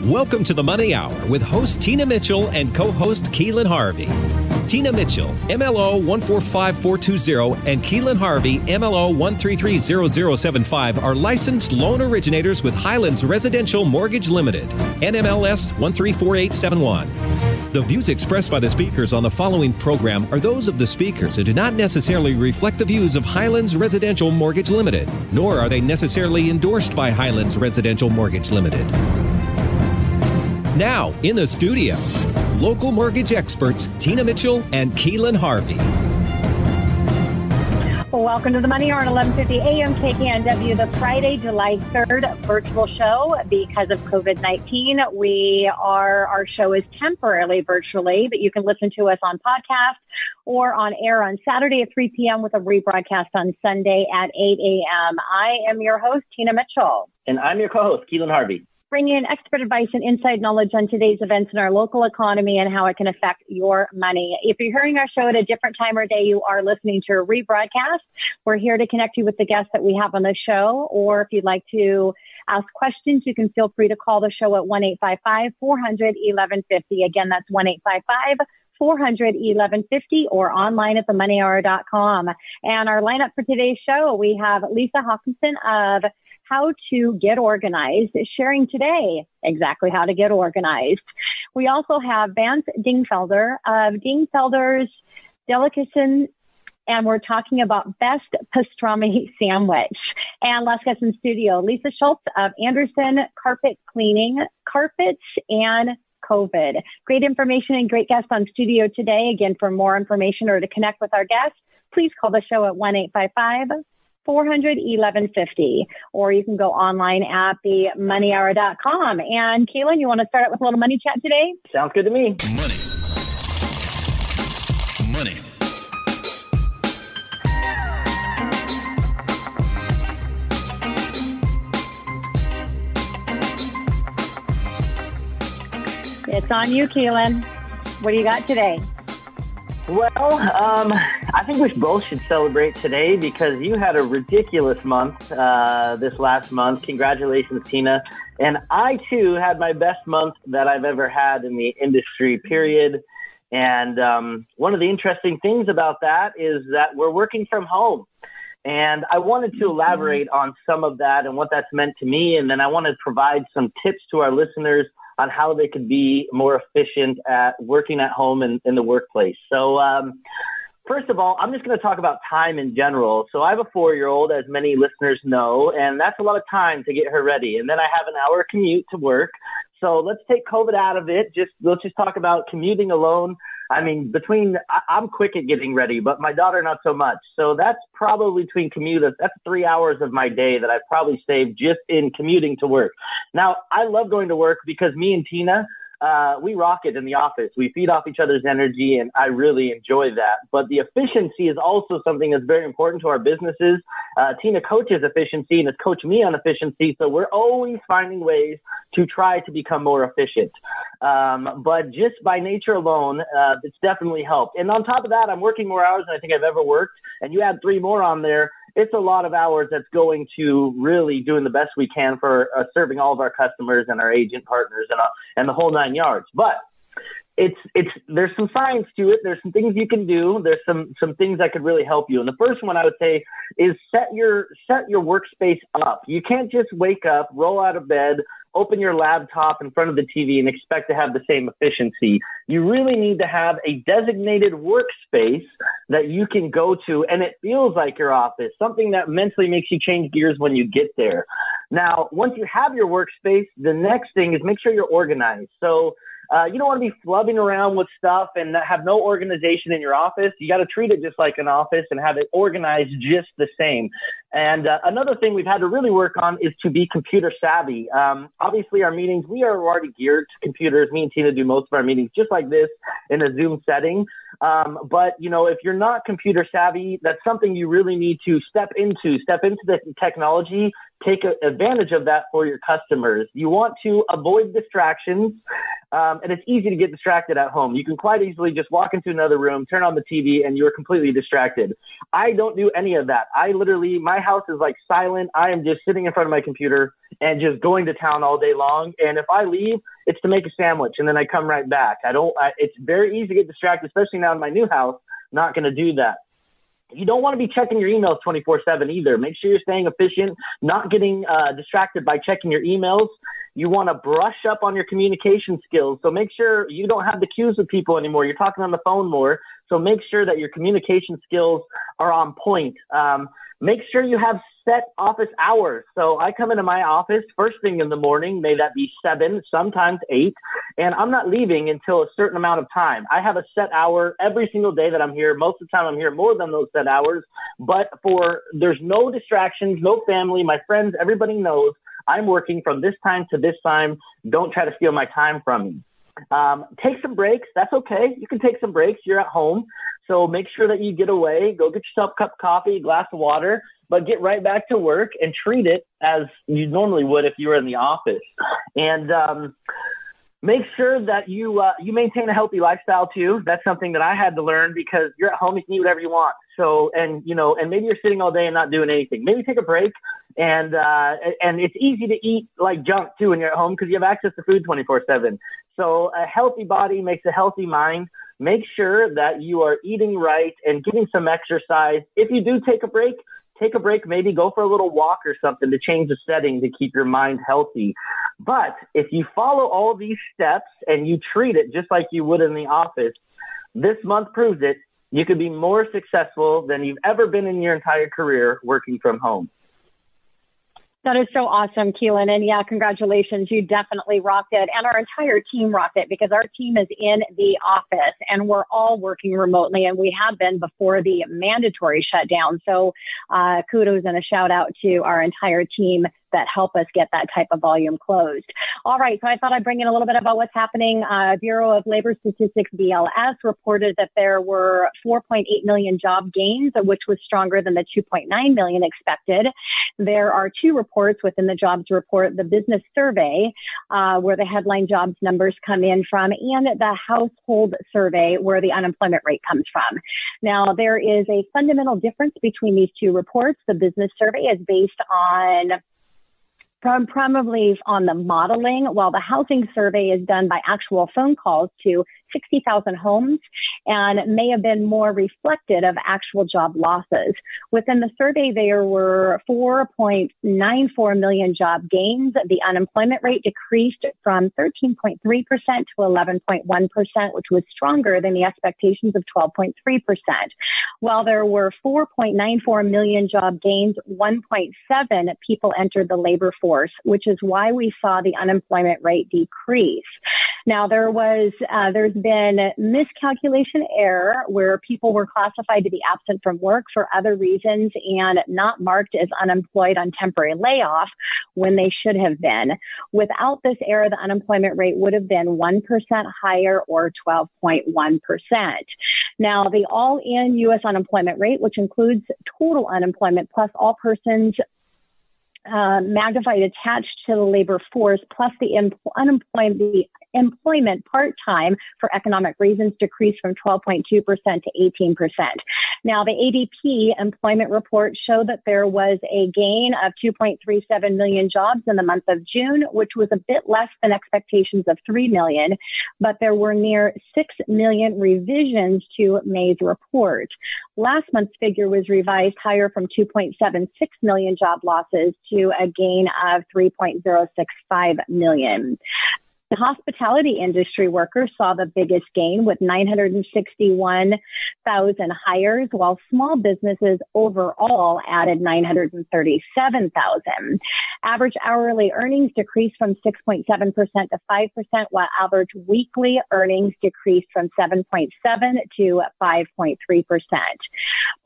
Welcome to the Money Hour with host Tina Mitchell and co-host Keelan Harvey. Tina Mitchell, MLO 145420, and Keelan Harvey, MLO 1330075, are licensed loan originators with Highlands Residential Mortgage Limited, NMLS 134871. The views expressed by the speakers on the following program are those of the speakers and do not necessarily reflect the views of Highlands Residential Mortgage Limited, nor are they necessarily endorsed by Highlands Residential Mortgage Limited. Now, in the studio, local mortgage experts Tina Mitchell and Keelan Harvey. Welcome to the Money Hour at 11:50 a.m. KKNW, the Friday, July 3rd virtual show. Because of COVID-19, our show is temporarily virtually, but you can listen to us on podcast or on air on Saturday at 3 p.m. with a rebroadcast on Sunday at 8 a.m. I am your host, Tina Mitchell. And I'm your co-host, Keelan Harvey. Bringing in expert advice and inside knowledge on today's events in our local economy and how it can affect your money. If you're hearing our show at a different time or day, you are listening to a rebroadcast. We're here to connect you with the guests that we have on the show. Or if you'd like to ask questions, you can feel free to call the show at 1-855-400-1150. Again, that's 1-855-400-1150 or online at themoneyhour.com. And our lineup for today's show, we have Lisa Hawkinson of How to Get Organized, sharing today exactly how to get organized. We also have Vance Dingfelder of Dingfelder's Delicatessen, and we're talking about best pastrami sandwich. And last guest in studio, Lisa Schultz of Anderson Carpet Cleaning, Carpets and COVID. Great information and great guests on studio today. Again, for more information or to connect with our guests, please call the show at 1-855-400-1150, or you can go online at themoneyhour.com. And Keelan, you want to start out with a little money chat today? Sounds good to me. Money. It's on you, Keelan. What do you got today? Well, I think we both should celebrate today because you had a ridiculous month this last month. Congratulations, Tina. And I, too, had my best month that I've ever had in the industry, period. And one of the interesting things about that is that we're working from home. And I wanted to elaborate on some of that and what that's meant to me. And then I want to provide some tips to our listeners on how they could be more efficient at working at home and in the workplace. So first of all, I'm just going to talk about time in general. So I have a 4-year-old, as many listeners know, and that's a lot of time to get her ready. And then I have an hour commute to work. So let's take COVID out of it. Let's just talk about commuting alone. I mean, I'm quick at getting ready, but my daughter, not so much. So that's probably between that's 3 hours of my day that I've probably saved just in commuting to work. Now, I love going to work because me and Tina, we rock it in the office. We feed off each other's energy, and I really enjoy that. But the efficiency is also something that's very important to our businesses. Tina coaches efficiency and has coached me on efficiency, so we're always finding ways to try to become more efficient. But just by nature alone, it's definitely helped. And on top of that, I'm working more hours than I think I've ever worked, and you add 3 more on there. It's a lot of hours that's going to really doing the best we can for serving all of our customers and our agent partners and the whole 9 yards. But there's some science to it. There's some things you can do. There's some things that could really help you. And the first one I would say is set your workspace up. You can't just wake up, roll out of bed, open your laptop in front of the TV and expect to have the same efficiency. You really need to have a designated workspace that you can go to, and it feels like your office, something that mentally makes you change gears when you get there. Now, once you have your workspace, the next thing is make sure you're organized. So you don't want to be flubbing around with stuff and have no organization in your office. You got to treat it just like an office and have it organized just the same. And another thing we've had to really work on is to be computer savvy. Obviously, our meetings, we are already geared to computers. Me and Tina do most of our meetings just like this in a Zoom setting. But, if you're not computer savvy, that's something you really need to step into the technology, take advantage of that for your customers. You want to avoid distractions. And it's easy to get distracted at home. You can quite easily just walk into another room, turn on the TV, and you're completely distracted. I don't do any of that. My house is like silent. I am just sitting in front of my computer and just going to town all day long. And if I leave, it's to make a sandwich, and then I come right back. It's very easy to get distracted, especially now in my new house. Not going to do that. You don't want to be checking your emails 24/7 either. Make sure you're staying efficient, not getting distracted by checking your emails. You want to brush up on your communication skills. So make sure you don't have the cues with people anymore. You're talking on the phone more. So make sure that your communication skills are on point. Make sure you have set office hours. So I come into my office first thing in the morning, may that be 7, sometimes 8, and I'm not leaving until a certain amount of time. I have a set hour every single day that I'm here. Most of the time I'm here more than those set hours, but there's no distractions, no family, my friends, everybody knows I'm working from this time to this time. Don't try to steal my time from me. Take some breaks. That's okay. You can take some breaks. You're at home. So make sure that you get away, go get yourself a cup of coffee, a glass of water, but get right back to work and treat it as you normally would if you were in the office. And make sure that you maintain a healthy lifestyle too. That's something that I had to learn because you're at home, you can eat whatever you want. So, and maybe you're sitting all day and not doing anything. Maybe take a break. And it's easy to eat like junk too when you're at home because you have access to food 24/7. So a healthy body makes a healthy mind. Make sure that you are eating right and getting some exercise. If you do take a break, maybe go for a little walk or something to change the setting to keep your mind healthy. But if you follow all these steps and you treat it just like you would in the office, this month proves it. You could be more successful than you've ever been in your entire career working from home. That is so awesome, Keelan. And yeah, congratulations. You definitely rocked it. And our entire team rocked it because our team is in the office and we're all working remotely. And we have been before the mandatory shutdown. So kudos and a shout out to our entire team that help us get that type of volume closed. All right. So I thought I'd bring in a little bit about what's happening. Bureau of Labor Statistics, BLS, reported that there were 4.8 million job gains, which was stronger than the 2.9 million expected. There are two reports within the jobs report, the business survey, where the headline jobs numbers come in from, and the household survey, where the unemployment rate comes from. Now, there is a fundamental difference between these two reports. The business survey is based on probably on the modeling, while the housing survey is done by actual phone calls to 60,000 homes and may have been more reflective of actual job losses. Within the survey, there were 4.94 million job gains. The unemployment rate decreased from 13.3% to 11.1%, which was stronger than the expectations of 12.3%. While there were 4.94 million job gains, 1.7 people entered the labor force, which is why we saw the unemployment rate decrease. Now, there's been miscalculation error where people were classified to be absent from work for other reasons and not marked as unemployed on temporary layoff when they should have been. Without this error, the unemployment rate would have been 1% higher or 12.1%. Now, the all-in U.S. unemployment rate, which includes total unemployment plus all persons magnified attached to the labor force plus the employment part-time for economic reasons, decreased from 12.2% to 18%. Now, the ADP employment report showed that there was a gain of 2.37 million jobs in the month of June, which was a bit less than expectations of 3 million, but there were near 6 million revisions to May's report. Last month's figure was revised higher from 2.76 million job losses to a gain of 3.065 million. The hospitality industry workers saw the biggest gain with 961,000 hires, while small businesses overall added 937,000. Average hourly earnings decreased from 6.7% to 5%, while average weekly earnings decreased from 7.7% to 5.3%.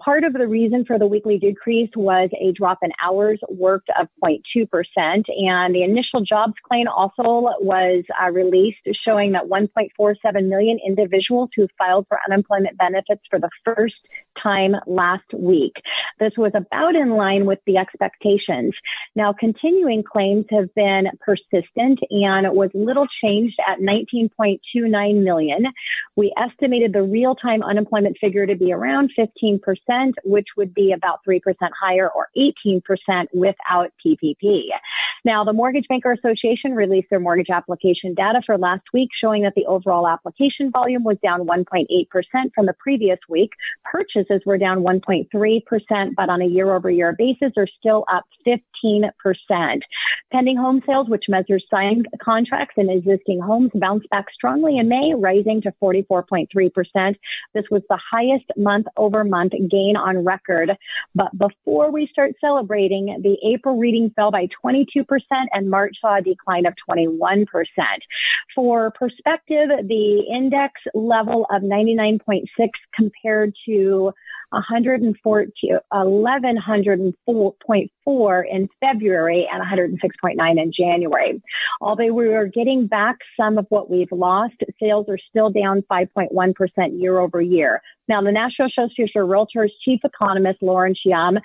Part of the reason for the weekly decrease was a drop in hours worked of 0.2%, and the initial jobs claim also was released, showing that 1.47 million individuals who filed for unemployment benefits for the first time last week. This was about in line with the expectations. Now, continuing claims have been persistent and was little changed at 19.29 million. We estimated the real-time unemployment figure to be around 15%, which would be about 3% higher or 18% without PPP. Now, the Mortgage Banker Association released their mortgage application data for last week, showing that the overall application volume was down 1.8% from the previous week. Purchases were down 1.3%, but on a year-over-year basis are still up 15%. Pending home sales, which measures signed contracts and existing homes, bounced back strongly in May, rising to 44.3%. This was the highest month-over-month gain on record. But before we start celebrating, the April reading fell by 22% and March saw a decline of 21%. For perspective, the index level of 99.6 compared to 1104.4 in February and 106.9 in January. Although we are getting back some of what we've lost, sales are still down 5.1% year over year. Now, the National Association of Realtors chief economist Lawrence Young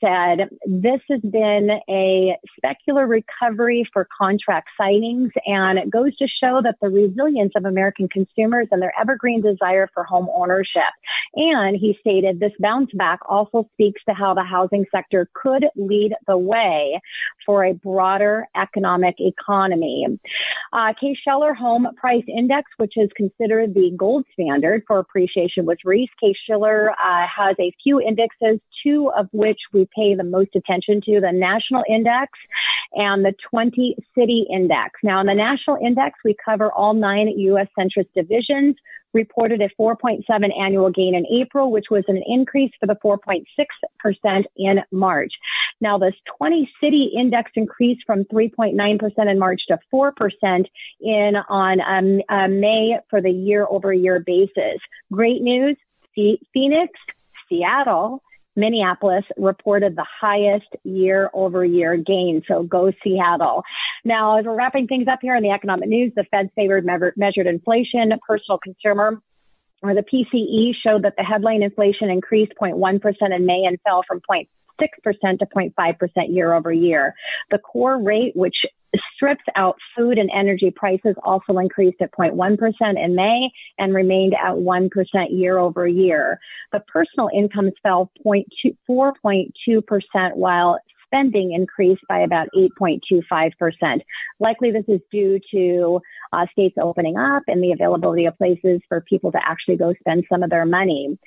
said, this has been a specular recovery for contract signings, and it goes to show that the resilience of American consumers and their evergreen desire for home ownership. And he stated this bounce back also speaks to how the housing sector could lead the way for a broader economic economy. Case-Shiller Home Price Index, which is considered the gold standard for appreciation, was released. Case-Shiller has a few indexes, two of which we pay the most attention to, the National Index and the 20 City Index. Now, in the National Index, we cover all 9 U.S. Census divisions, reported a 4.7 annual gain in April, which was an increase for the 4.6% in March. Now, this 20 City Index increased from 3.9% in March to 4% on May for the year-over-year basis. Great news, Phoenix, Seattle, Minneapolis reported the highest year-over-year gain. So go Seattle. Now, as we're wrapping things up here in the economic news, the Fed's favored measured inflation, personal consumer, or the PCE, showed that the headline inflation increased 0.1% in May and fell from 0.6% to 0.5% year over year. The core rate, which strips out food and energy prices, also increased at 0.1% in May and remained at 1% year over year. The personal incomes fell 4.2%, while spending increased by about 8.25%. Likely this is due to states opening up and the availability of places for people to actually go spend some of their money.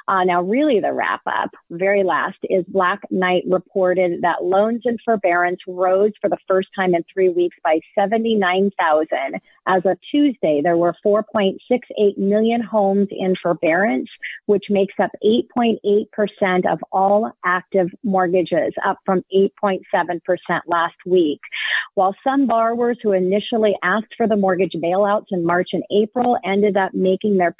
Now, really the wrap up, very last, is Black Knight reported that loans in forbearance rose for the first time in 3 weeks by 79,000. As of Tuesday, there were 4.68 million homes in forbearance, which makes up 8.8% of all active mortgages, up from 8.7% last week. While some borrowers who initially asked for the mortgage bailouts in March and April ended up making their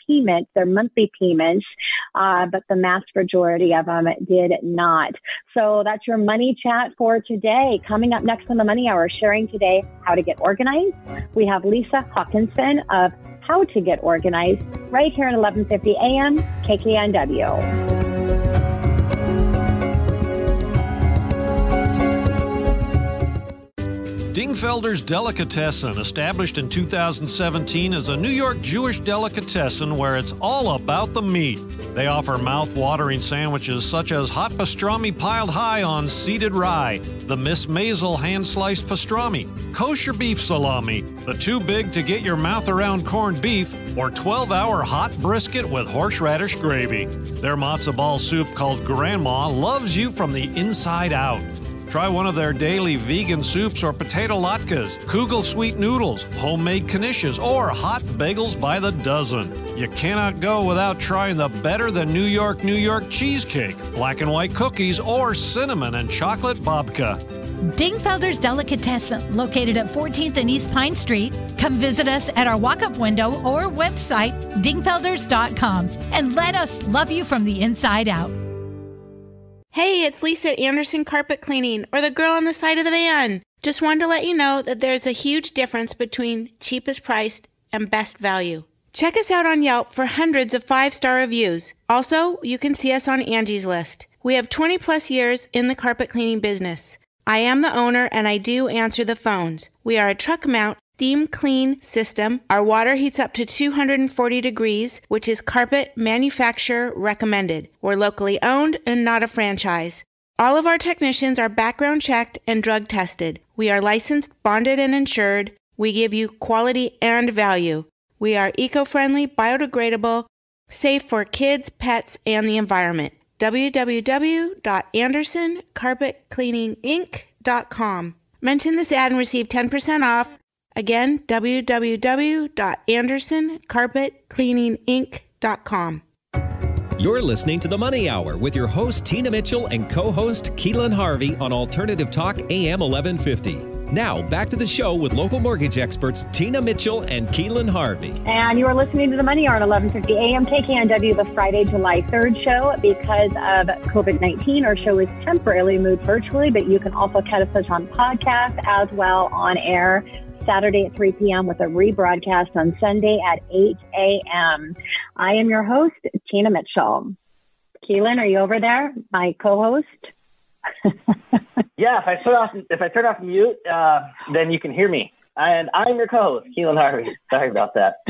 monthly payments, but the vast majority of them did not. So that's your money chat for today. Coming up next on the Money Hour, sharing today how to get organized. We have Lisa Hawkinson of How to Get Organized right here at 1150 a.m. KKNW. Dingfelder's Delicatessen, established in 2017, is a New York Jewish delicatessen where it's all about the meat. They offer mouth-watering sandwiches such as hot pastrami piled high on seeded rye, the Miss Maisel hand-sliced pastrami, kosher beef salami, the too big to get your mouth around corned beef, or 12-hour hot brisket with horseradish gravy. Their matzo ball soup called Grandma loves you from the inside out. Try one of their daily vegan soups or potato latkes, kugel sweet noodles, homemade knishes, or hot bagels by the dozen. You cannot go without trying the better than New York cheesecake, black and white cookies, or cinnamon and chocolate babka. Dingfelder's Delicatessen, located at 14th and East Pine Street. Come visit us at our walk-up window or website, dingfelders.com, and let us love you from the inside out. Hey, it's Lisa at Anderson Carpet Cleaning, or the girl on the side of the van. Just wanted to let you know that there's a huge difference between cheapest priced and best value. Check us out on Yelp for hundreds of 5-star reviews. Also, you can see us on Angie's List. We have 20 plus years in the carpet cleaning business. I am the owner and I do answer the phones. We are a truck mount steam clean system. Our water heats up to 240 degrees, which is carpet manufacturer recommended. We're locally owned and not a franchise. All of our technicians are background checked and drug tested. We are licensed, bonded, and insured. We give you quality and value. We are eco-friendly, biodegradable, safe for kids, pets, and the environment. www.andersoncarpetcleaninginc.com. Mention this ad and receive 10% off. Again, www.andersoncarpetcleaninginc.com. You're listening to The Money Hour with your host, Tina Mitchell, and co-host, Keelan Harvey on Alternative Talk, AM 1150. Now, back to the show with local mortgage experts, Tina Mitchell and Keelan Harvey. And you are listening to The Money Hour on 1150 AM KKNW, the Friday, July 3rd show. Because of COVID-19, our show is temporarily moved virtually, but you can also catch us on podcast as well on air. Saturday at 3 p.m. with a rebroadcast on Sunday at 8 a.m. I am your host, Tina Mitchell. Keelan, are you over there? My co-host? Yeah, if I turn off mute, then you can hear me. And I'm your co-host, Keelan Harvey. Sorry about that.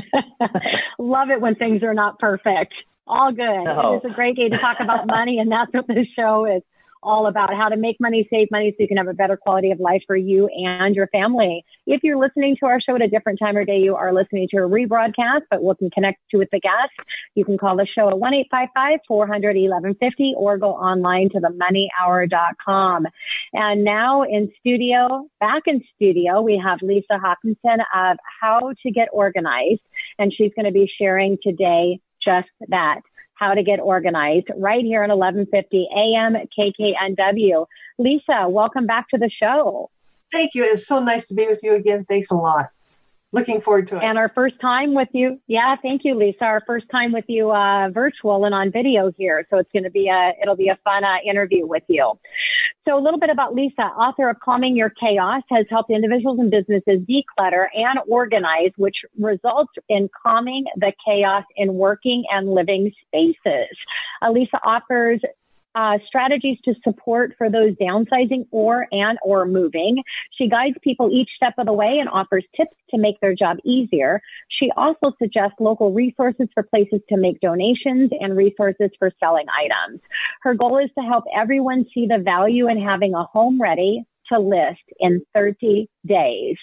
Love it when things are not perfect. All good. No. It's a great day to talk about money, and that's what this show is all about, how to make money, save money so you can have a better quality of life for you and your family. If you're listening to our show at a different time or day, you are listening to a rebroadcast, but we can connect you with the guest. You can call the show at 1-855-400-1150 or go online to themoneyhour.com. And now back in studio, we have Lisa Hawkinson of How to Get Organized, and she's going to be sharing today just that. How to get organized right here on 1150 AM KKNW. Lisa, welcome back to the show. Thank you. It's so nice to be with you again. Thanks a lot. Looking forward to it. And our first time with you. Yeah, thank you, Lisa. Our first time with you virtual and on video here. So it'll be a fun interview with you. So a little bit about Lisa, author of Calming Your Chaos, has helped individuals and businesses declutter and organize, which results in calming the chaos in working and living spaces. Lisa offers strategies to support for those downsizing or moving. She guides people each step of the way and offers tips to make their job easier. She also suggests local resources for places to make donations and resources for selling items. Her goal is to help everyone see the value in having a home ready to list in 30 days.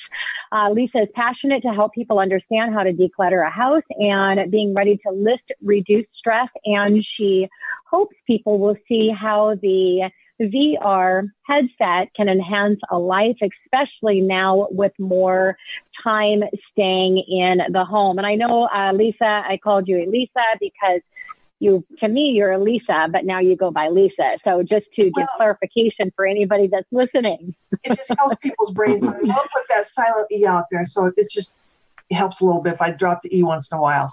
Lisa is passionate to help people understand how to declutter a house and being ready to list, reduce stress, and she hopes people will see how the VR headset can enhance a life, especially now with more time staying in the home. And I know, Lisa, I called you Elisa because to me, you're Elisa, but now you go by Lisa. So just to give clarification for anybody that's listening. It just helps people's brains. I don't put that silent E out there. So it helps a little bit if I drop the E once in a while.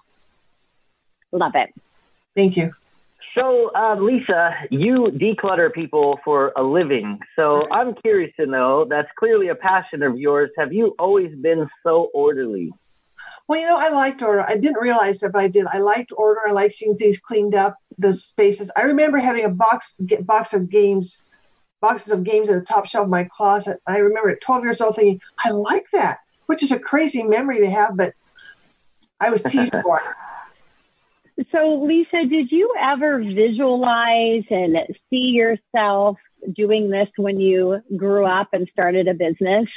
Love it. Thank you. So, Lisa, you declutter people for a living. So I'm curious to know, that's clearly a passion of yours. Have you always been so orderly? Well, I liked order. I didn't realize that, but I did. I liked order. I liked seeing things cleaned up, the spaces. I remember having a box of games at the top shelf of my closet. I remember at 12 years old thinking, I like that, which is a crazy memory to have, but I was teased for it. So, Lisa, did you ever visualize and see yourself doing this when you grew up and started a business?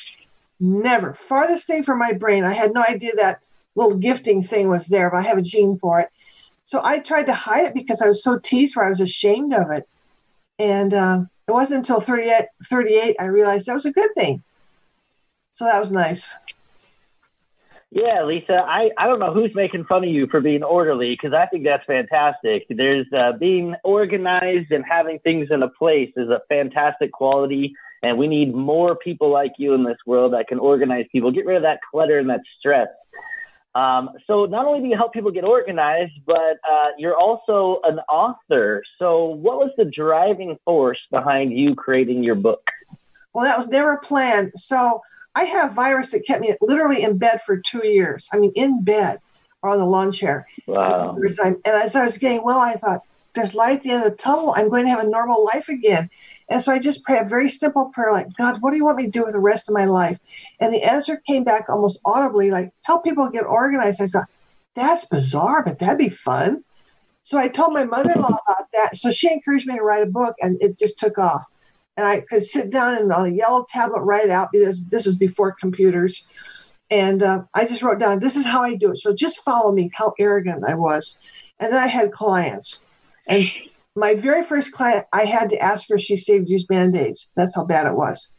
Never. Farthest thing from my brain. I had no idea that little gifting thing was there, but I have a gene for it. So I tried to hide it because I was so teased where I was ashamed of it. And it wasn't until 38 I realized that was a good thing. So that was nice. Yeah, Lisa, I don't know who's making fun of you for being orderly, because I think that's fantastic. There's being organized and having things in a place is a fantastic quality. And we need more people like you in this world that can organize people, get rid of that clutter and that stress. So not only do you help people get organized, but you're also an author. So what was the driving force behind you creating your book? Well, that was never planned. So I have virus that kept me literally in bed for 2 years. I mean, in bed or on the lawn chair. Wow. And as I was getting well, I thought, there's light at the end of the tunnel. I'm going to have a normal life again. And so I just prayed a very simple prayer like, God, what do you want me to do with the rest of my life? And the answer came back almost audibly, like, help people get organized. I thought, that's bizarre, but that'd be fun. So I told my mother-in-law about that. So she encouraged me to write a book, and it just took off. and I could sit down and on a yellow tablet write it out, because this is before computers. And I just wrote down, this is how I do it. So just follow me, how arrogant I was. And then I had clients. And my very first client, I had to ask her if she saved used Band-Aids. That's how bad it was.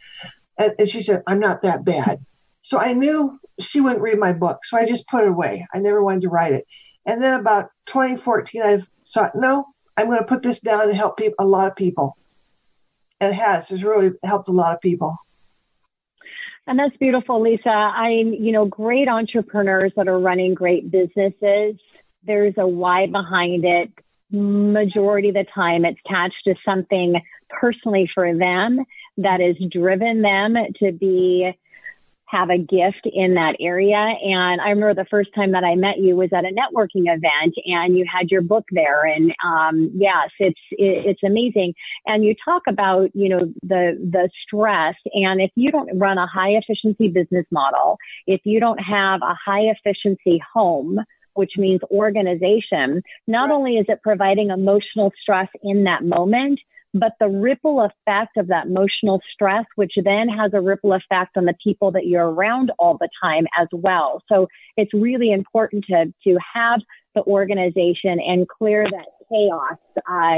And she said, I'm not that bad. So I knew she wouldn't read my book. So I just put it away. I never wanted to write it. And then about 2014, I thought, no, I'm going to put this down and help a lot of people. And it has. It's really helped a lot of people. And that's beautiful, Lisa. Great entrepreneurs that are running great businesses, there's a why behind it. Majority of the time, it's attached to something personally for them that has driven them to have a gift in that area. And I remember the first time that I met you was at a networking event, and you had your book there. And yes, it's amazing. And you talk about, the stress. And if you don't run a high efficiency business model, if you don't have a high efficiency home, which means organization, not only is it providing emotional stress in that moment, but the ripple effect of that emotional stress, which then has a ripple effect on the people that you're around all the time as well. So it's really important to have the organization and clear that chaos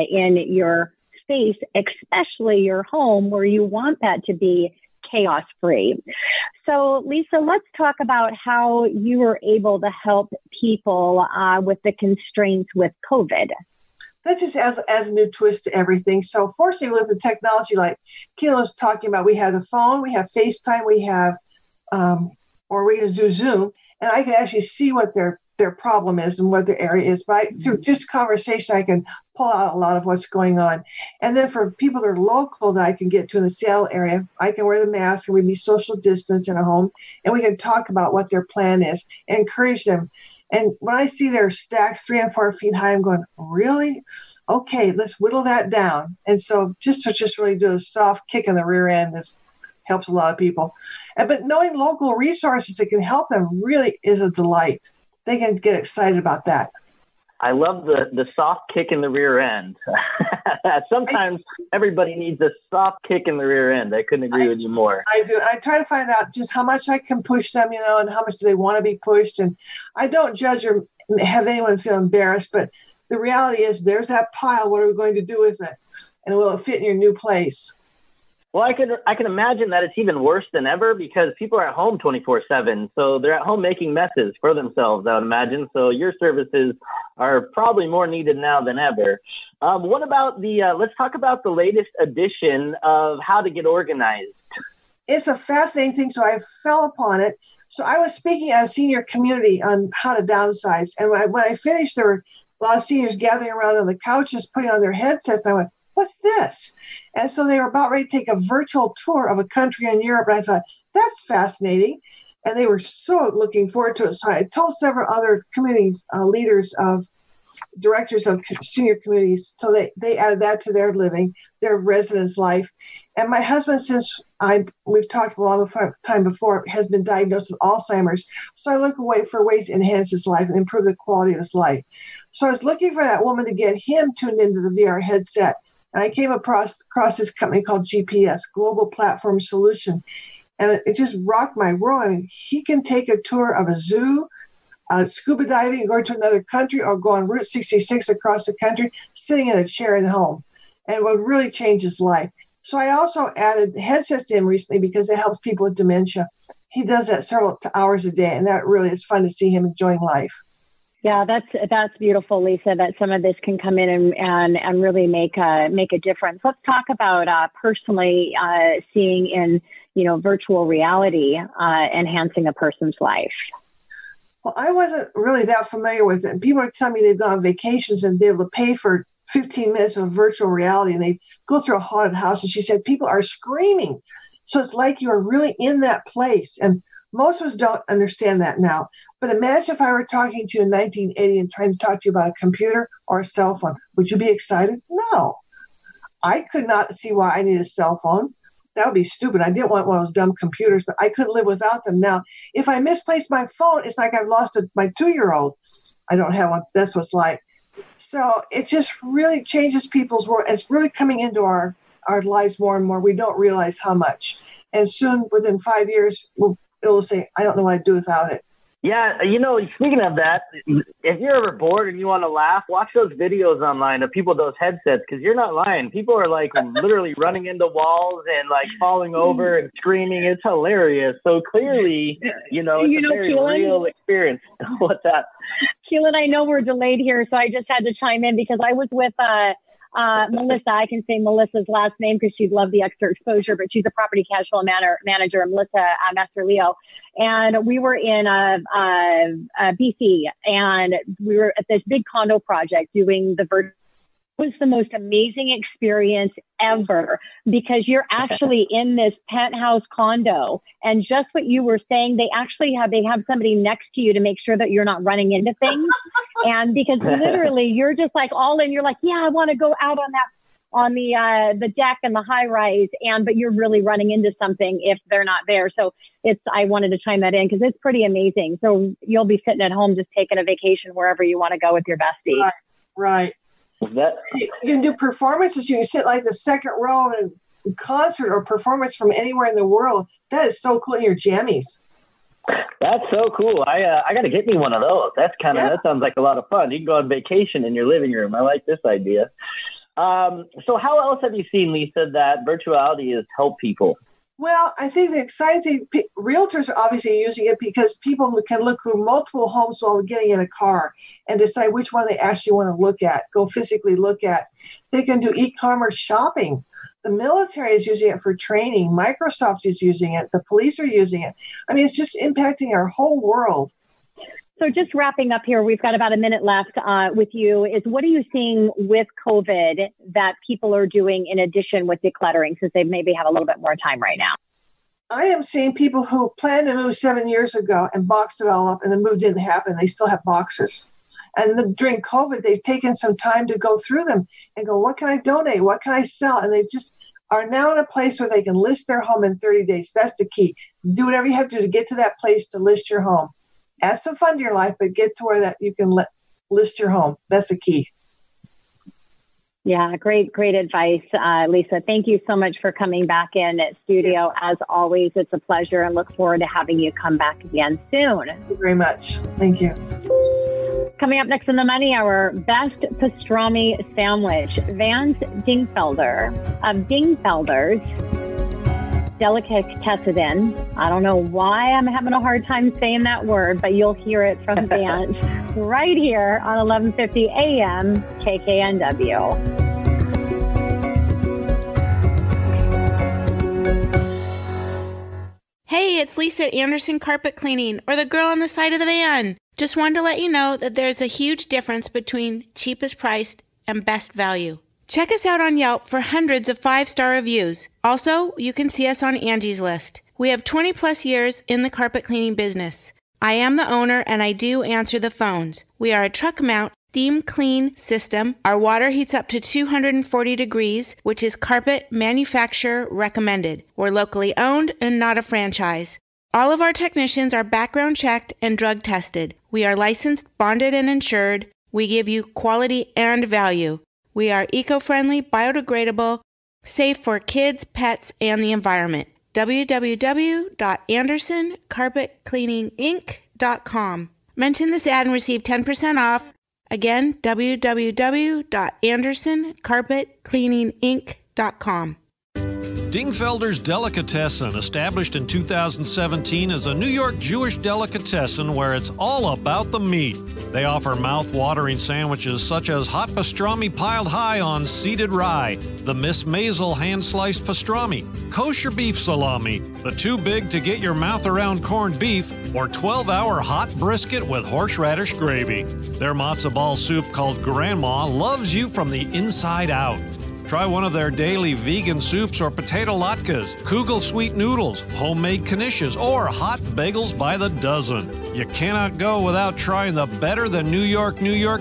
in your space, especially your home, where you want that to be chaos free. So Lisa, let's talk about how you were able to help people with the constraints with COVID. That just adds a new twist to everything. So fortunately, with the technology like Keelan was talking about, we have the phone, we have FaceTime, we have, or we can do Zoom, and I can actually see what their problem is and what their area is. But through just conversation, I can pull out a lot of what's going on. And then for people that are local that I can get to in the Seattle area, I can wear the mask and we be social distance in a home, and we can talk about what their plan is and encourage them. And when I see their stacks 3 and 4 feet high, I'm going, really? Okay, let's whittle that down. And so just really do a soft kick in the rear end. This helps a lot of people. But knowing local resources that can help them really is a delight. They can get excited about that. I love the soft kick in the rear end. Sometimes everybody needs a soft kick in the rear end. I couldn't agree with you more. I do. I try to find out just how much I can push them, and how much do they want to be pushed. And I don't judge or have anyone feel embarrassed, but the reality is there's that pile. What are we going to do with it? And will it fit in your new place? Well, I can imagine that it's even worse than ever because people are at home 24/7. So they're at home making messes for themselves, I would imagine. So your services are probably more needed now than ever. What about let's talk about the latest edition of How to Get Organized. It's a fascinating thing. So I fell upon it. So I was speaking at a senior community on how to downsize. And when I finished, there were a lot of seniors gathering around on the couches, putting on their headsets. And I went, what's this? And so they were about ready to take a virtual tour of a country in Europe. And I thought, that's fascinating. And they were so looking forward to it. So I told several other communities, directors of senior communities. So they added that to their living, their residence life. And my husband, since we've talked a long time before, has been diagnosed with Alzheimer's. So I look for ways to enhance his life and improve the quality of his life. So I was looking for that woman to get him tuned into the VR headset. And I came across this company called GPS, Global Platform Solution. And it just rocked my world. I mean, he can take a tour of a zoo, scuba diving, and go to another country, or go on Route 66 across the country, sitting in a chair at home. And it would really change his life. So I also added headsets to him recently because it helps people with dementia. He does that several hours a day, and that really is fun to see him enjoying life. Yeah, that's beautiful, Lisa, that some of this can come in and really make a difference. Let's talk about personally seeing in virtual reality enhancing a person's life. Well, I wasn't really that familiar with it. And people are telling me they've gone on vacations and be able to pay for 15 minutes of virtual reality, and they go through a haunted house. And she said people are screaming. So it's like you are really in that place. And most of us don't understand that now. But imagine if I were talking to you in 1980 and trying to talk to you about a computer or a cell phone. Would you be excited? No. I could not see why I need a cell phone. That would be stupid. I didn't want one of those dumb computers, but I couldn't live without them. Now, if I misplace my phone, it's like I've lost my 2-year-old. I don't have one. That's what it's like. So it just really changes people's world. It's really coming into our our lives more and more. We don't realize how much. And soon, within 5 years, it will say, I don't know what I'd do without it. Yeah, speaking of that, if you're ever bored and you want to laugh, watch those videos online of people with those headsets, because you're not lying. People are like literally running into walls and like falling over and screaming. It's hilarious. So clearly, it's a very real experience. What's that? Keelan, I know we're delayed here, so I just had to chime in because I was with Melissa. I can say Melissa's last name because she'd love the extra exposure, but she's a property cash flow manager, Melissa Master Leo. And we were in BC, and we were at this big condo project doing the virtual. It was the most amazing experience ever because you're actually in this penthouse condo, and just what you were saying, they have somebody next to you to make sure that you're not running into things. And because literally you're just like all in, you're like, yeah, I want to go out on the deck and the high rise, but you're really running into something if they're not there. So I wanted to chime that in because it's pretty amazing. So you'll be sitting at home just taking a vacation wherever you want to go with your bestie. Right. You can do performances. You can sit like the second row in a concert or performance from anywhere in the world. That is so cool in your jammies. That's so cool. I got to get me one of those. That sounds like a lot of fun. You can go on vacation in your living room. I like this idea. So how else have you seen, Lisa, that virtuality has helped people? Well, I think the exciting thing, realtors are obviously using it because people can look through multiple homes while getting in a car and decide which one they actually want to look at, go physically look at. They can do e-commerce shopping. The military is using it for training. Microsoft is using it. The police are using it. I mean, it's just impacting our whole world. So just wrapping up here, we've got about a minute left with you, is what are you seeing with COVID that people are doing in addition with decluttering, since they maybe have a little bit more time right now? I am seeing people who planned to move 7 years ago and boxed it all up, and the move didn't happen. They still have boxes. And during COVID, they've taken some time to go through them and go, what can I donate? What can I sell? And they just are now in a place where they can list their home in 30 days. That's the key. Do whatever you have to do to get to that place to list your home. Add some fun to your life, but get to where that you can list your home. That's the key. Yeah, great advice, Lisa. Thank you so much for coming back in at studio. Yeah. As always, it's a pleasure, and look forward to having you come back again soon. Thank you very much. Thank you. Coming up next in the Money Hour, best pastrami sandwich. Vance Dingfelder of Dingfelder's Delicatessen. I don't know why I'm having a hard time saying that word, but you'll hear it from Vance right here on 1150 AM KKNW. Hey, it's Lisa at Anderson Carpet Cleaning, or the girl on the side of the van. Just wanted to let you know that there's a huge difference between cheapest priced and best value. Check us out on Yelp for hundreds of 5-star reviews. Also, you can see us on Angie's List. We have 20 plus years in the carpet cleaning business. I am the owner and I do answer the phones. We are a truck mount steam clean system. Our water heats up to 240 degrees, which is carpet manufacturer recommended. We're locally owned and not a franchise. All of our technicians are background checked and drug tested. We are licensed, bonded, and insured. We give you quality and value. We are eco-friendly, biodegradable, safe for kids, pets, and the environment. www.andersoncarpetcleaninginc.com. Mention this ad and receive 10% off. Again, www.andersoncarpetcleaninginc.com. Dingfelder's Delicatessen, established in 2017, is a New York Jewish delicatessen where it's all about the meat. They offer mouth-watering sandwiches such as hot pastrami piled high on seeded rye, the Miss Maisel hand-sliced pastrami, kosher beef salami, the too big to get your mouth around corned beef, or 12-hour hot brisket with horseradish gravy. Their matzo ball soup called Grandma loves you from the inside out. Try one of their daily vegan soups or potato latkes, kugel sweet noodles, homemade knishes, or hot bagels by the dozen. You cannot go without trying the better than New York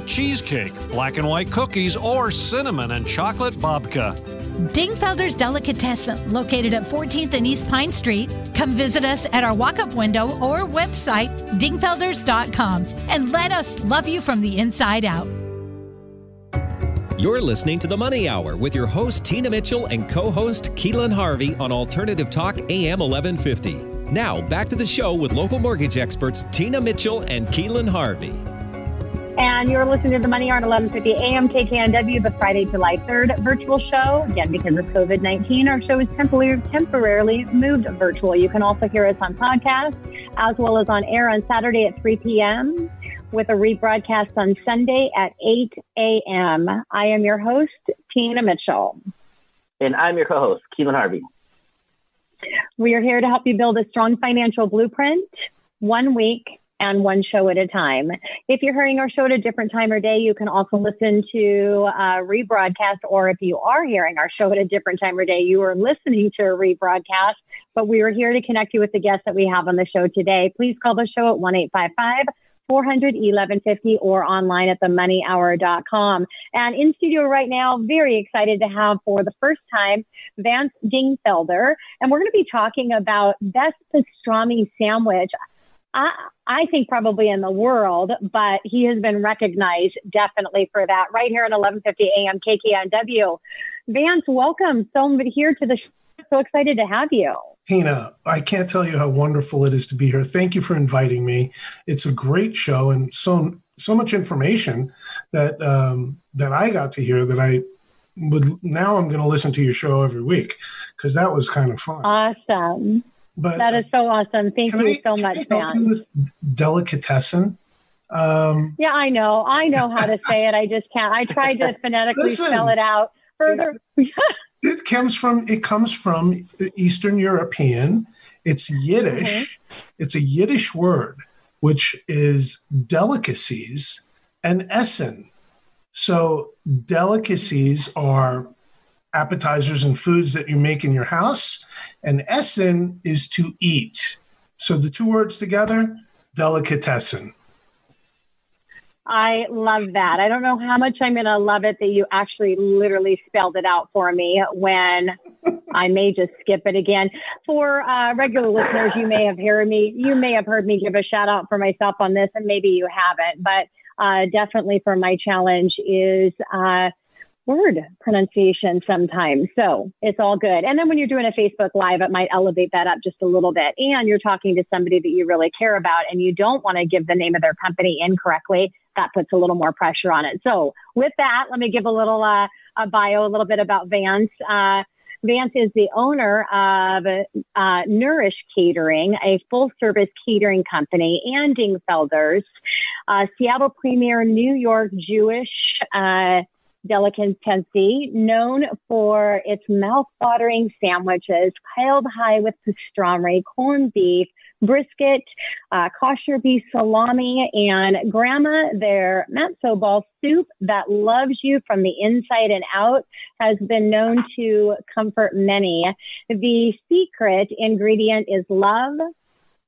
cheesecake, black and white cookies, or cinnamon and chocolate babka. Dingfelder's Delicatessen, located at 14th and East Pine Street. Come visit us at our walk-up window or website, dingfelders.com, and let us love you from the inside out. You're listening to The Money Hour with your host, Tina Mitchell, and co-host, Keelan Harvey on Alternative Talk AM 1150. Now, back to the show with local mortgage experts, Tina Mitchell and Keelan Harvey. And you're listening to The Money Hour on 1150 AM KKNW, the Friday, July 3rd virtual show. Again, because of COVID-19, our show is temporarily moved virtual. You can also hear us on podcast, as well as on air on Saturday at 3 p.m., with a rebroadcast on Sunday at 8 a.m. I am your host, Tina Mitchell. And I'm your co-host, Keelan Harvey. We are here to help you build a strong financial blueprint, 1 week and one show at a time. If you're hearing our show at a different time or day, you can also listen to a rebroadcast, or if you are hearing our show at a different time or day, you are listening to a rebroadcast. But we are here to connect you with the guests that we have on the show today. Please call the show at 1-855-400-1150 or online at themoneyhour.com. And in studio right now, very excited to have for the first time, Vance Dingfelder. And we're going to be talking about best pastrami sandwich, I think probably in the world, but he has been recognized definitely for that right here at 1150 AM KKNW. Vance, welcome. So here to the show. So excited to have you. Tina, I can't tell you how wonderful it is to be here. Thank you for inviting me. It's a great show and so much information that that I got to hear that I would. Now I'm going to listen to your show every week because that was kind of fun. Awesome. But that is so awesome. Thank you so much, Vance. With delicatessen. Yeah, I know how to say it. I just can't. I tried to phonetically spell it out further. It comes from Eastern European. It's Yiddish. Mm-hmm. It's a Yiddish word, which is delicacies and essen. So delicacies are appetizers and foods that you make in your house, and essen is to eat. So the two words together, delicatessen. I love that. I don't know how much I'm going to love it that you actually literally spelled it out for me when I may just skip it again. For regular listeners, you may have heard me give a shout out for myself on this, and maybe you haven't, but definitely for my challenge is word pronunciation sometimes. So it's all good. And then when you're doing a Facebook Live, it might elevate that up just a little bit. And you're talking to somebody that you really care about and you don't want to give the name of their company incorrectly. That puts a little more pressure on it. So with that, let me give a little a bio, a little bit about Vance. Vance is the owner of Nourish Catering, a full-service catering company, and Dingfelder's, Seattle premier New York Jewish delicacy, known for its mouth-watering sandwiches piled high with pastrami, corned beef, brisket, kosher beef salami, and grandma, their matzo ball soup that loves you from the inside and out, has been known to comfort many. The secret ingredient is love,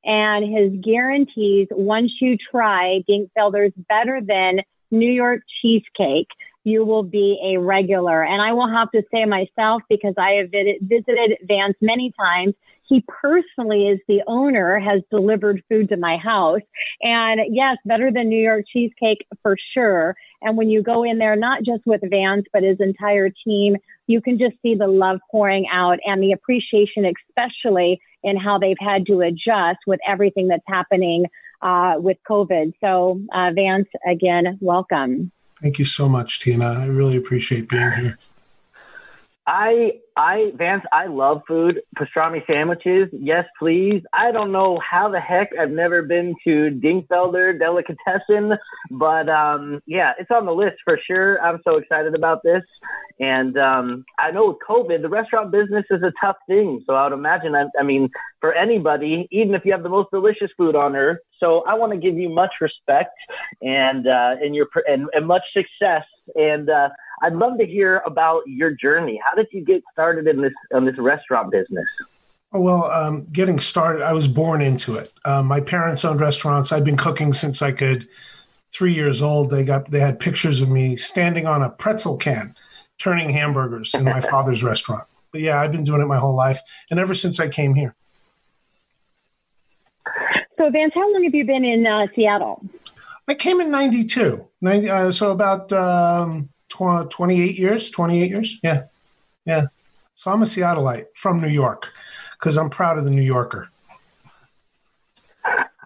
and his guarantees, once you try Dingfelder's better than New York cheesecake, you will be a regular. And I will have to say myself, because I have visited Vance many times, he personally is the owner, has delivered food to my house. And yes, better than New York cheesecake for sure. And when you go in there, not just with Vance, but his entire team, you can just see the love pouring out and the appreciation, especially in how they've had to adjust with everything that's happening with COVID. So Vance, again, welcome. Thank you so much, Tina. I really appreciate being here. Vance, I love food. Pastrami sandwiches, yes, please. I don't know how the heck I've never been to Dingfelder Delicatessen, but yeah, it's on the list for sure. I'm so excited about this. And I know with COVID, the restaurant business is a tough thing. So I would imagine, I mean, for anybody, even if you have the most delicious food on earth. So I want to give you much respect and much success. And I'd love to hear about your journey. How did you get started in this restaurant business? Oh, well, getting started, I was born into it. My parents owned restaurants. I'd been cooking since I could. 3 years old, they had pictures of me standing on a pretzel can, turning hamburgers in my father's restaurant. But yeah, I've been doing it my whole life, and ever since I came here. So, Vance, how long have you been in Seattle? I came in 92, so about 28 years. 28 years. Yeah. Yeah. So I'm a Seattleite from New York because I'm proud of the New Yorker.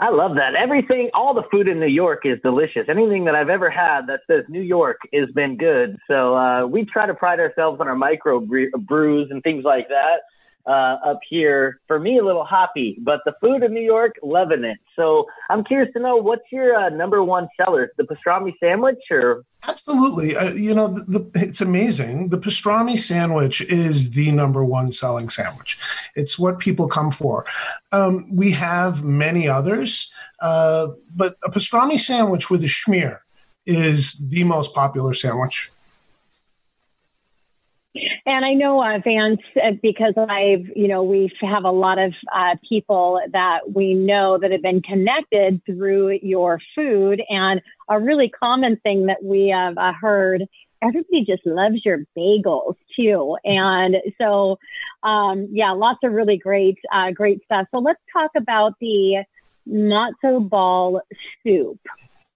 I love that. Everything, all the food in New York is delicious. Anything that I've ever had that says New York has been good. So we try to pride ourselves on our micro brews and things like that. Up here, for me, a little hoppy, but the food in New York, loving it. So I'm curious to know, what's your number one seller? The pastrami sandwich, or? Absolutely. It's amazing. The pastrami sandwich is the number one selling sandwich. It's what people come for. We have many others, but a pastrami sandwich with a schmear is the most popular sandwich. And I know, Vance, because we have a lot of people that we know that have been connected through your food. And a really common thing that we have heard, everybody just loves your bagels too. And so, lots of really great stuff. So let's talk about the matzo ball soup.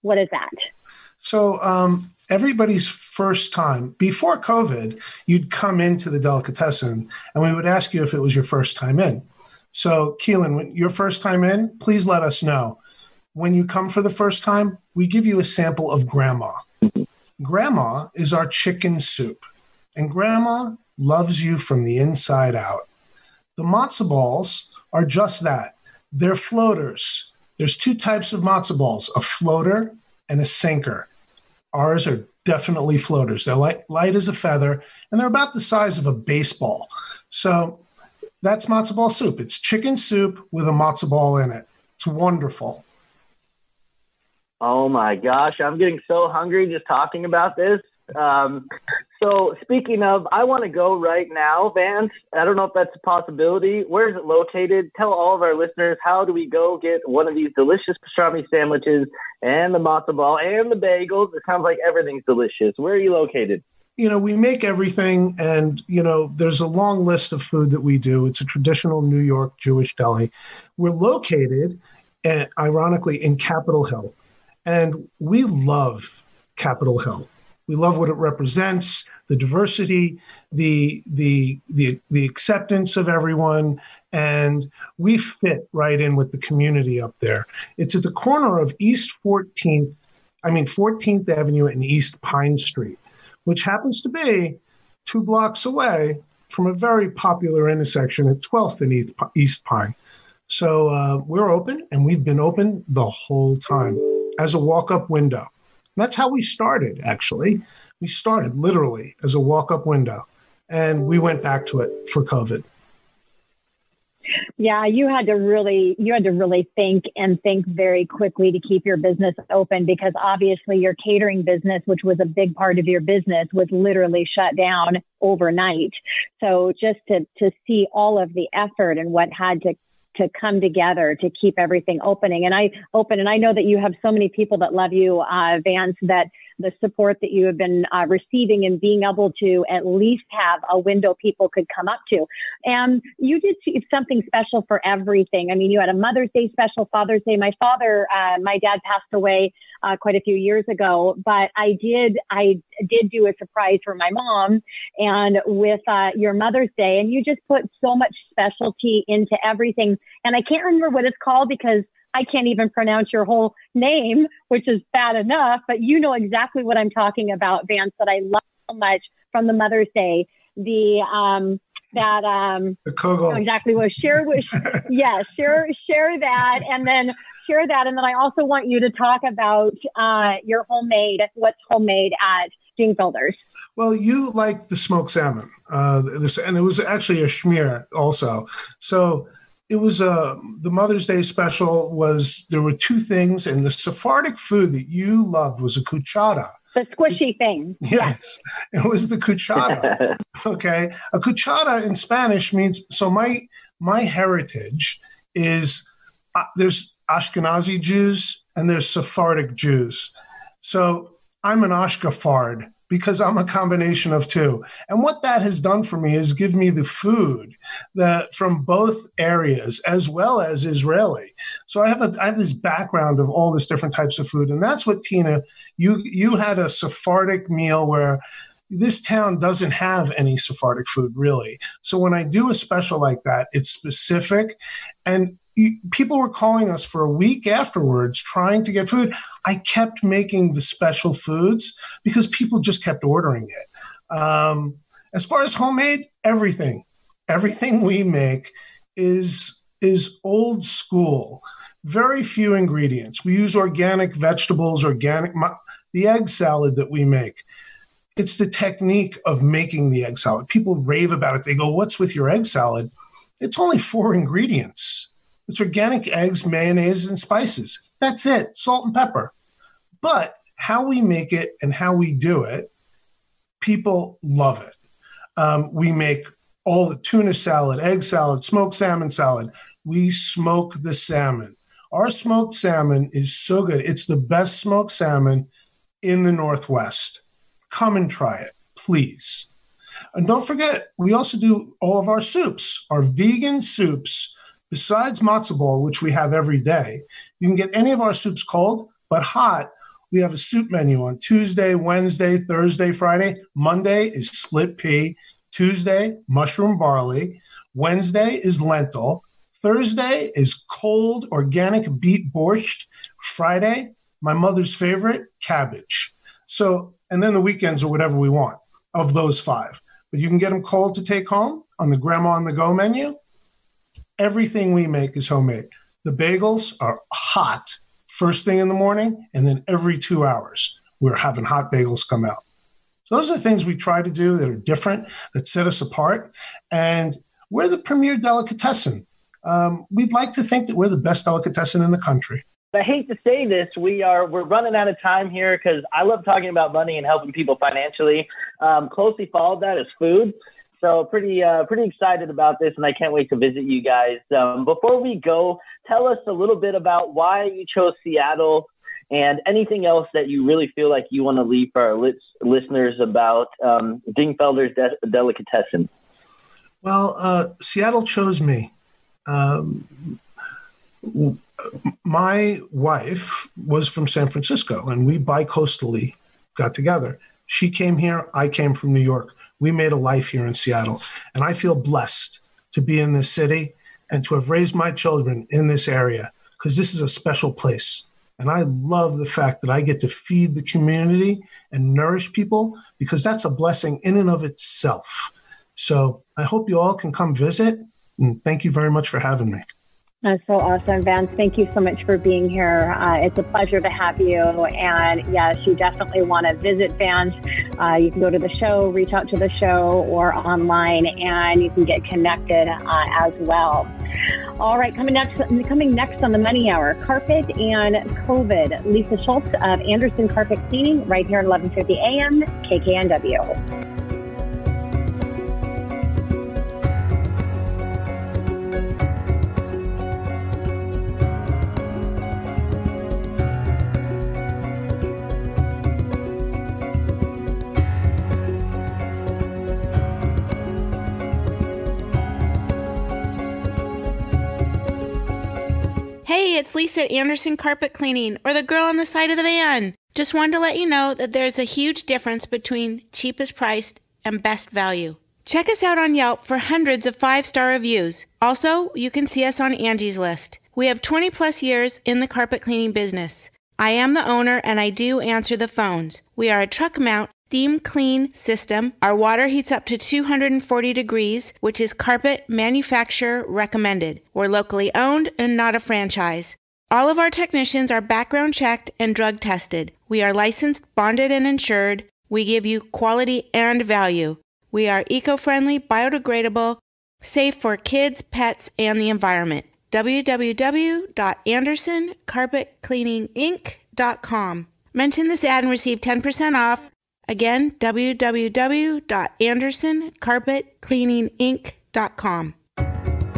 What is that? So everybody's first time, before COVID, you'd come into the delicatessen and we would ask you if it was your first time in. So Keelan, when your first time in, please let us know. When you come for the first time, we give you a sample of Grandma. Grandma is our chicken soup, and Grandma loves you from the inside out. The matzo balls are just that. They're floaters. There's two types of matzo balls, a floater and a sinker. Ours are definitely floaters. They're light as a feather, and they're about the size of a baseball. So that's matzo ball soup. It's chicken soup with a matzo ball in it. It's wonderful. Oh my gosh, I'm getting so hungry just talking about this. So speaking of, I want to go right now, Vance. I don't know if that's a possibility. Where is it located? Tell all of our listeners, how do we go get one of these delicious pastrami sandwiches and the matzo ball and the bagels? It sounds like everything's delicious. Where are you located? We make everything, and, there's a long list of food that we do. It's a traditional New York Jewish deli. We're located, ironically, in Capitol Hill, and we love Capitol Hill. We love what it represents, the diversity, the acceptance of everyone, and we fit right in with the community up there. It's at the corner of 14th Avenue and East Pine Street, which happens to be 2 blocks away from a very popular intersection at 12th and East Pine. So we're open, and we've been open the whole time as a walk-up window. That's how we started, actually. We started literally as a walk-up window, and we went back to it for COVID. Yeah, you had to really think very quickly to keep your business open, because obviously your catering business, which was a big part of your business, was literally shut down overnight. So just to see all of the effort and what had to come together to keep everything opening. And I know that you have so many people that love you, Vance, that the support that you have been receiving and being able to at least have a window people could come up to. And you did something special for everything. I mean, you had a Mother's Day special, Father's Day. My dad passed away quite a few years ago, but I did do a surprise for my mom, and with your Mother's Day, and you just put so much specialty into everything. And I can't remember what it's called because I can't even pronounce your whole name, which is bad enough, but you know exactly what I'm talking about, Vance, that I love so much from the Mother's Day. The kugel. Exactly what share that, and then I also want you to talk about what's homemade at Dingfelder's. Well, you like the smoked salmon, and it was actually a schmear also. So it was the Mother's Day special there were two things, and the Sephardic food that you loved was a cuchara. The squishy thing. Yes, it was the cuchara. Okay, a cuchara in Spanish means, so my heritage is there's Ashkenazi Jews and there's Sephardic Jews. So I'm an Ashkafard, because I'm a combination of two. And what that has done for me is give me the food from both areas as well as Israeli. So I have this background of all this different types of food. And that's what, Tina, you had a Sephardic meal where this town doesn't have any Sephardic food, really. So when I do a special like that, it's specific. And people were calling us for a week afterwards trying to get food. I kept making the special foods because people just kept ordering it. As far as homemade, everything we make is old school. Very few ingredients. We use organic vegetables, the egg salad that we make. It's the technique of making the egg salad. People rave about it. They go, "What's with your egg salad?" It's only 4 ingredients. It's organic eggs, mayonnaise, and spices. That's it, salt and pepper. But how we make it and how we do it, people love it. We make all the tuna salad, egg salad, smoked salmon salad. We smoke the salmon. Our smoked salmon is so good. It's the best smoked salmon in the Northwest. Come and try it, please. And don't forget, we also do all of our soups, our vegan soups. Besides matzo ball, which we have every day, you can get any of our soups cold, but hot. We have a soup menu on Tuesday, Wednesday, Thursday, Friday. Monday is split pea. Tuesday, mushroom barley. Wednesday is lentil. Thursday is cold organic beet borscht. Friday, my mother's favorite, cabbage. So, and then the weekends are whatever we want of those 5. But you can get them cold to take home on the Grandma on the Go menu. Everything we make is homemade. The bagels are hot first thing in the morning, and then every 2 hours, we're having hot bagels come out. So those are the things we try to do that are different, that set us apart. And we're the premier delicatessen. We'd like to think that we're the best delicatessen in the country. I hate to say this, we're running out of time here because I love talking about money and helping people financially. Closely followed that is food. So pretty excited about this, and I can't wait to visit you guys. Before we go, tell us a little bit about why you chose Seattle and anything else that you really feel like you want to leave for our listeners about Dingfelder's Delicatessen. Well, Seattle chose me. My wife was from San Francisco, and we bi-coastally got together. She came here. I came from New York. We made a life here in Seattle, and I feel blessed to be in this city and to have raised my children in this area because this is a special place. And I love the fact that I get to feed the community and nourish people because that's a blessing in and of itself. So I hope you all can come visit, and thank you very much for having me. That's so awesome, Vance. Thank you so much for being here. It's a pleasure to have you. And yes, you definitely want to visit Vance. You can go to the show, reach out to the show, or online, and you can get connected as well. All right, coming next on the Money Hour, carpet and COVID. Lisa Schultz of Anderson Carpet Cleaning, right here at 11:50 a.m. KKNW. Hey, it's Lisa at Anderson Carpet Cleaning, or the girl on the side of the van. Just wanted to let you know that there's a huge difference between cheapest priced and best value. Check us out on Yelp for hundreds of 5-star reviews. Also, you can see us on Angie's List. We have 20 plus years in the carpet cleaning business. I am the owner and I do answer the phones. We are a truck mount steam clean system. Our water heats up to 240 degrees, which is carpet manufacturer recommended. We're locally owned and not a franchise. All of our technicians are background checked and drug tested. We are licensed, bonded, and insured. We give you quality and value. We are eco-friendly, biodegradable, safe for kids, pets, and the environment. www.andersoncarpetcleaninginc.com. Mention this ad and receive 10% off. Again, www.andersoncarpetcleaninginc.com.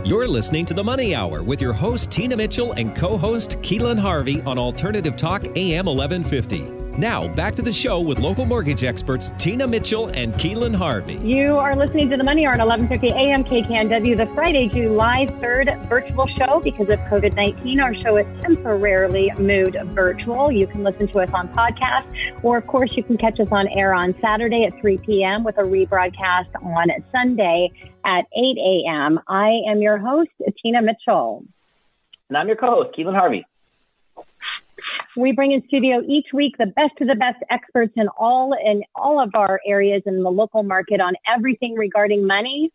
You're listening to The Money Hour with your host, Tina Mitchell, and co-host, Keelan Harvey on Alternative Talk AM 1150. Now, back to the show with local mortgage experts Tina Mitchell and Keelan Harvey. You are listening to The Money Hour on 1150 AM KKNW, the Friday, July 3rd virtual show. Because of COVID-19, our show is temporarily moved virtual. You can listen to us on podcast, or of course, you can catch us on air on Saturday at 3 p.m. with a rebroadcast on Sunday at 8 a.m. I am your host, Tina Mitchell. And I'm your co-host, Keelan Harvey. We bring in studio each week the best of the best experts in all of our areas in the local market on everything regarding money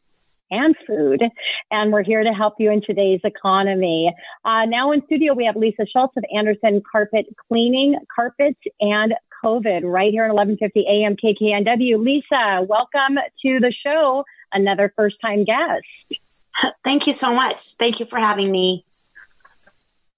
and food. And we're here to help you in today's economy. Now in studio, we have Lisa Schultz of Anderson Carpet Cleaning, Carpets, and COVID right here at 1150 AM KKNW. Lisa, welcome to the show. Another first-time guest. Thank you so much. Thank you for having me.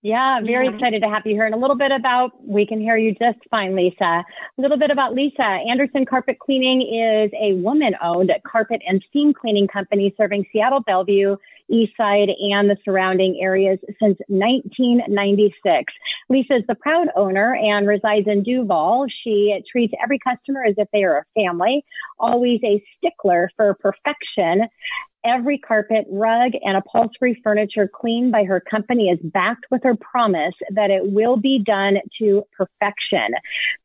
Yeah, very excited to have you here. And a little bit about, we can hear you just fine, Lisa. A little bit about Lisa. Anderson Carpet Cleaning is a woman-owned carpet and steam cleaning company serving Seattle, Bellevue, Eastside, and the surrounding areas since 1996. Lisa is the proud owner and resides in Duval. She treats every customer as if they are a family, always a stickler for perfection. Every carpet, rug, and upholstery furniture cleaned by her company is backed with her promise that it will be done to perfection.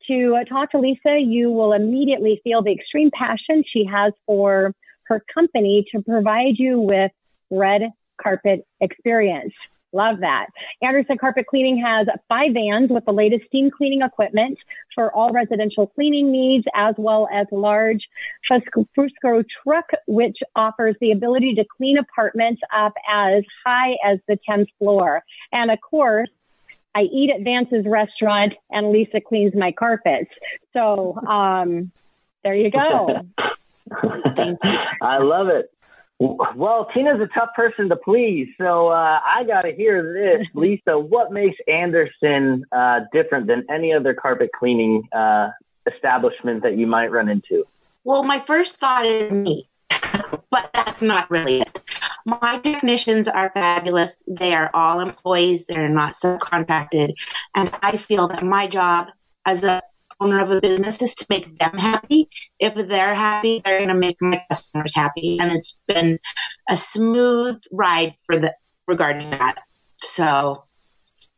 To talk to Lisa, you will immediately feel the extreme passion she has for her company to provide you with red carpet experience. Love that. Anderson Carpet Cleaning has 5 vans with the latest steam cleaning equipment for all residential cleaning needs, as well as large Fusco truck, which offers the ability to clean apartments up as high as the 10th floor. And of course, I eat at Vance's restaurant and Lisa cleans my carpets. So there you go. Thank you. I love it. Well, Tina's a tough person to please, so I got to hear this. Lisa, what makes Anderson different than any other carpet cleaning establishment that you might run into? Well, my first thought is me, but that's not really it. My technicians are fabulous. They are all employees. They're not subcontracted. And I feel that my job as a owner of a business is to make them happy. If they're happy, they're going to make my customers happy. And it's been a smooth ride regarding that. So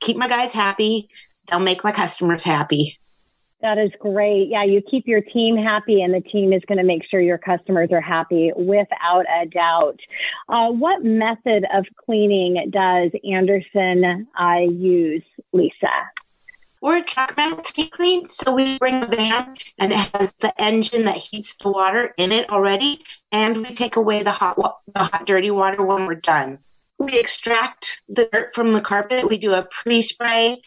keep my guys happy. They'll make my customers happy. That is great. Yeah, you keep your team happy and the team is going to make sure your customers are happy without a doubt. What method of cleaning does Anderson use, Lisa? We're a truck mount steam clean, so we bring a van and it has the engine that heats the water in it already, and we take away the hot, dirty water when we're done. We extract the dirt from the carpet. We do a pre-spray,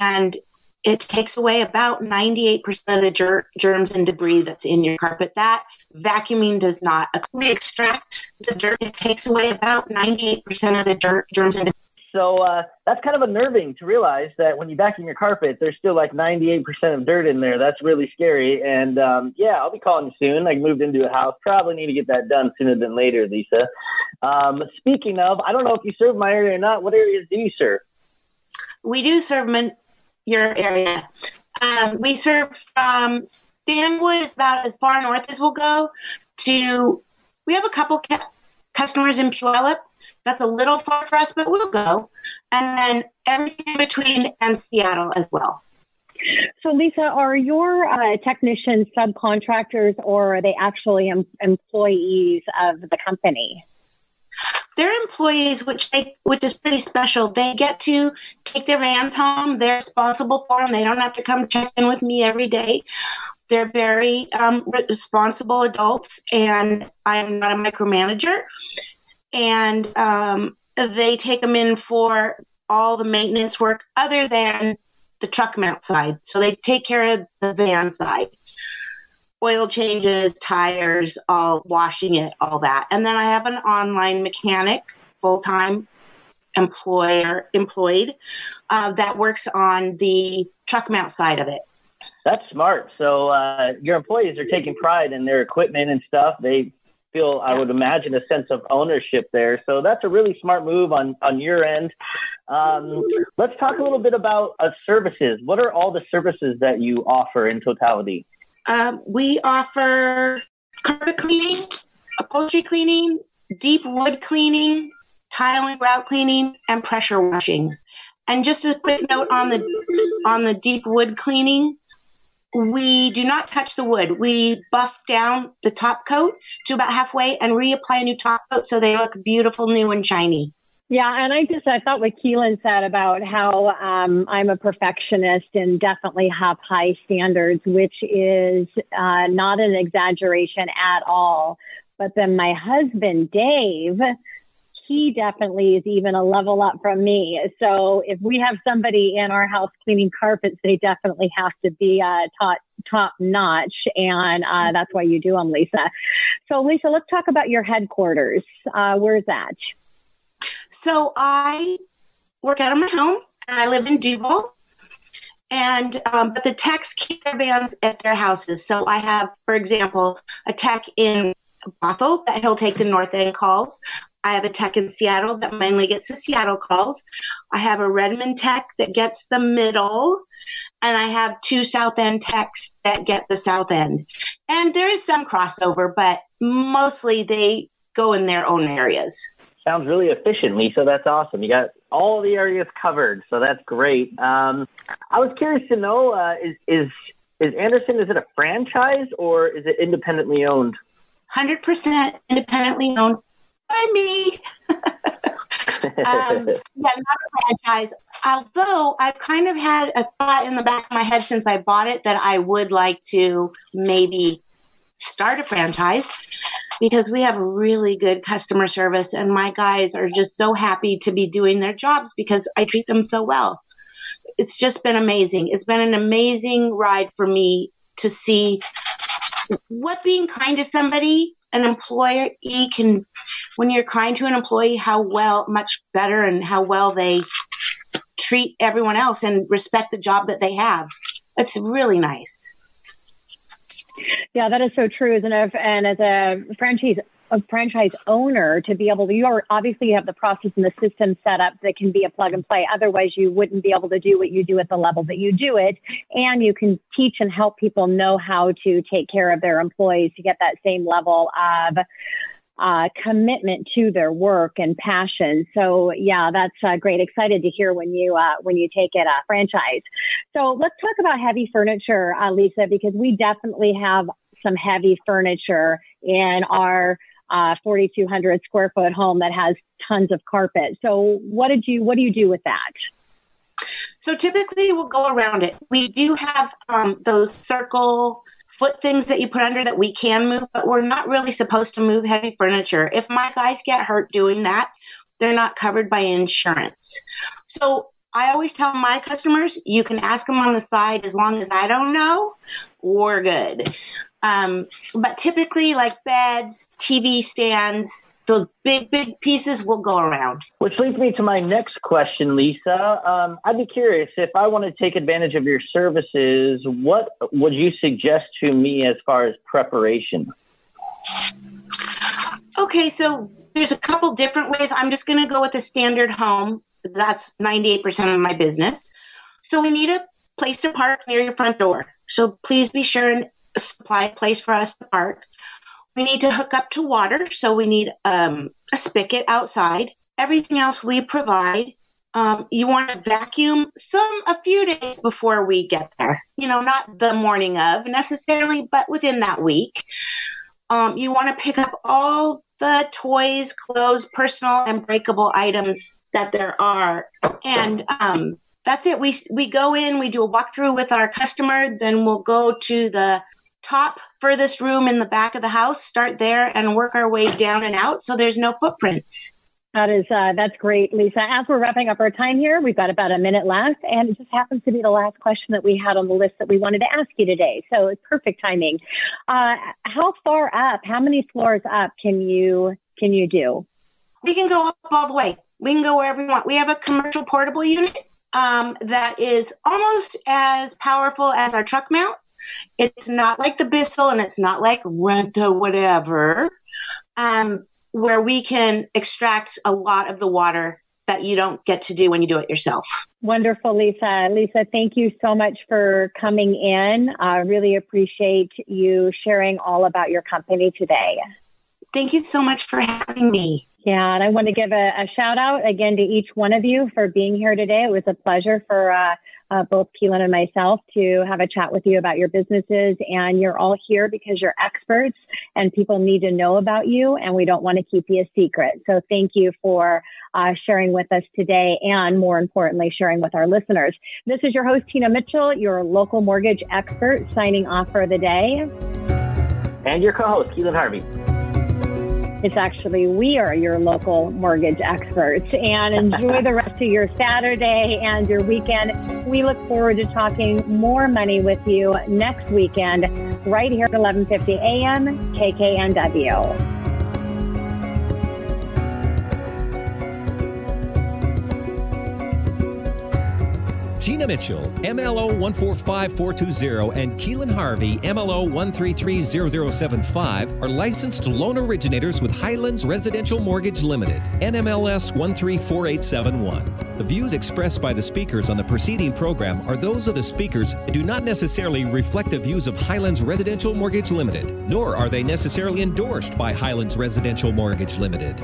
and it takes away about 98% of the germs and debris that's in your carpet. That vacuuming does not. We extract the dirt. It takes away about 98% of the germs and debris. So that's kind of unnerving to realize that when you vacuum your carpet, there's still like 98% of dirt in there. That's really scary. And yeah, I'll be calling you soon. I moved into a house. Probably need to get that done sooner than later, Lisa. Speaking of, I don't know if you serve my area or not. What areas do you serve? We do serve your area. We serve from Stanwood, is about as far north as we'll go, to, we have a couple customers in Puyallup. That's a little far for us, but we'll go. And then everything in between, and Seattle as well. So, Lisa, are your technicians subcontractors, or are they actually employees of the company? They're employees, which is pretty special. They get to take their vans home. They're responsible for them. They don't have to come check in with me every day. They're very responsible adults, and I'm not a micromanager. And they take them in for all the maintenance work other than the truck mount side. So they take care of the van side. Oil changes, tires, all washing it, all that. And then I have an online mechanic, full-time employed, that works on the truck mount side of it. That's smart. So your employees are taking pride in their equipment and stuff. They feel, I would imagine, a sense of ownership there. So that's a really smart move on your end. Let's talk a little bit about services. What are all the services that you offer in totality? We offer carpet cleaning, upholstery cleaning, deep wood cleaning, tile and grout cleaning, and pressure washing. And just a quick note on the deep wood cleaning, we do not touch the wood. We buff down the top coat to about halfway and reapply a new top coat so they look beautiful, new, and shiny. Yeah, and I thought what Keelan said about how I'm a perfectionist and definitely have high standards, which is not an exaggeration at all. But then my husband, Dave, he definitely is even a level up from me. So if we have somebody in our house cleaning carpets, they definitely have to be top notch. And that's why you do them, Lisa. So Lisa, let's talk about your headquarters. Where's that? So I work out of my home and I live in Duval. And but the techs keep their vans at their houses. So I have, for example, a tech in Bothell that he'll take the North End calls. I have a tech in Seattle that mainly gets the Seattle calls. I have a Redmond tech that gets the middle. And I have 2 South End techs that get the South End. And there is some crossover, but mostly they go in their own areas. Sounds really efficient, Lisa. That's awesome. You got all the areas covered, so that's great. I was curious to know, is Anderson, is it a franchise or is it independently owned? 100% independently owned by me. Yeah, not a franchise. Although I've kind of had a thought in the back of my head since I bought it that I would like to maybe start a franchise because we have really good customer service and my guys are just so happy to be doing their jobs because I treat them so well. It's just been amazing. It's been an amazing ride for me to see what being kind to somebody, an employee can, when you're kind to an employee, how much better and how well they treat everyone else and respect the job that they have. It's really nice. Yeah, that is so true, isn't it? And as a franchise owner, to be able to, you have the process and the system set up that can be a plug and play. Otherwise, you wouldn't be able to do what you do at the level that you do it. And you can teach and help people know how to take care of their employees to get that same level of commitment to their work and passion. So yeah, that's great. Excited to hear when you take it franchise. So let's talk about heavy furniture, Lisa, because we definitely have some heavy furniture in our 4,200 square foot home that has tons of carpet. So what do you do with that? So typically we'll go around it. We do have those circle foot things that you put under that we can move, but we're not really supposed to move heavy furniture. If my guys get hurt doing that, they're not covered by insurance. So I always tell my customers, you can ask them on the side as long as I don't know, we're good. But typically like beds, TV stands, those big pieces will go around. Which leads me to my next question, Lisa. I'd be curious, if I want to take advantage of your services, what would you suggest to me as far as preparation? Okay, so there's a couple different ways. I'm just going to go with a standard home. That's 98% of my business. So we need a place to park near your front door. So please be sure and supply a place for us to park. We need to hook up to water, so we need a spigot outside. Everything else we provide. You want to vacuum a few days before we get there. Not the morning of necessarily, but within that week. You want to pick up all the toys, clothes, personal and breakable items that there are. And that's it. We go in, we do a walkthrough with our customer, then we'll go to the top furthest room in the back of the house, start there and work our way down and out so there's no footprints. That's great, Lisa. As we're wrapping up our time here, we've got about a minute left, and it just happens to be the last question that we had on the list that we wanted to ask you today. So it's perfect timing. How far up, how many floors up can you do? We can go up all the way. We can go wherever we want. We have a commercial portable unit that is almost as powerful as our truck mount. It's not like the Bissell and it's not like Renta whatever, where we can extract a lot of the water that you don't get to do when you do it yourself. Wonderful, Lisa. Lisa, thank you so much for coming in. I really appreciate you sharing all about your company today. Thank you so much for having me. Yeah, and I want to give a shout out again to each one of you for being here today. It was a pleasure for both Keelan and myself to have a chat with you about your businesses. And you're all here because you're experts and people need to know about you, and we don't want to keep you a secret. So thank you for sharing with us today, and more importantly, sharing with our listeners. This is your host, Tina Mitchell, your local mortgage expert, signing off for the day. And your co-host, Keelan Harvey. It's actually, we are your local mortgage experts. And enjoy the rest of your Saturday and your weekend. We look forward to talking more money with you next weekend, right here at 11:50 a.m. KKNW. Tina Mitchell, MLO 145420, and Keelan Harvey, MLO 1330075, are licensed loan originators with Highlands Residential Mortgage Limited, NMLS 134871. The views expressed by the speakers on the preceding program are those of the speakers and do not necessarily reflect the views of Highlands Residential Mortgage Limited, nor are they necessarily endorsed by Highlands Residential Mortgage Limited.